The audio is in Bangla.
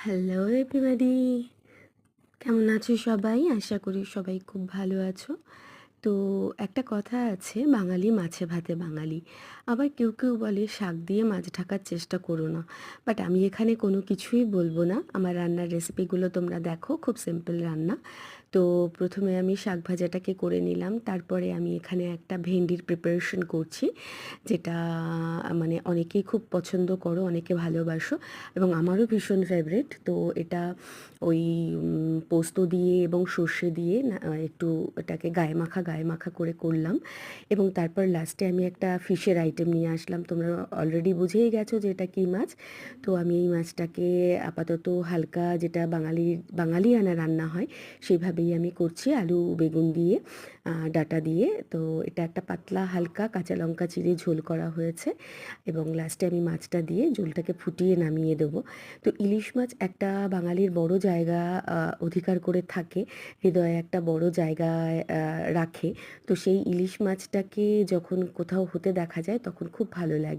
হ্যালো এভরিবডি, কেমন আছো সবাই? আশা করি সবাই খুব ভালো আছো। তো একটা কথা আছে, বাঙালি মাছে ভাতে বাঙালি। আবার কেউ কেউ বলে শাক দিয়ে মাছ ঢাকার চেষ্টা করো না। বাট আমি এখানে কোনো কিছুই বলবো না। আমার রান্নার রেসিপিগুলো তোমরা দেখো, খুব সিম্পল রান্না। তো প্রথমে আমি শাক ভাজাটাকে করে নিলাম, তারপরে আমি এখানে একটা ভেন্ডির প্রিপারেশন করছি, যেটা মানে অনেকেই খুব পছন্দ করো, অনেকে ভালোবাসো এবং আমারও ভীষণ ফেভারিট। তো এটা ওই পোস্ত দিয়ে এবং সর্ষে দিয়ে একটু এটাকে গায়ে মাখা করে করলাম। এবং তারপর লাস্টে আমি একটা ফিশের আইটেম নিয়ে আসলাম। তোমরা অলরেডি বুঝেই গেছো যে এটা কী মাছ। তো আমি এই মাছটাকে আপাতত হালকা, যেটা বাঙালিয়ানা রান্না হয় সেইভাবেই আমি করছি, আলু বেগুন দিয়ে, ডাঁটা দিয়ে। তো এটা একটা পাতলা হালকা কাঁচা লঙ্কা চিড়ে ঝোল করা হয়েছে এবং লাস্টে আমি মাছটা দিয়ে ঝোলটাকে ফুটিয়ে নামিয়ে দেবো। তো ইলিশ মাছ একটা বাঙালির বড় জায়গা অধিকার করে থাকে, হৃদয়ে একটা বড় জায়গায় রাখে। তো সেই ইলিশ মাছটাকে যখন কোথাও হতে দেখা যায় তখন খুব ভালো লাগে।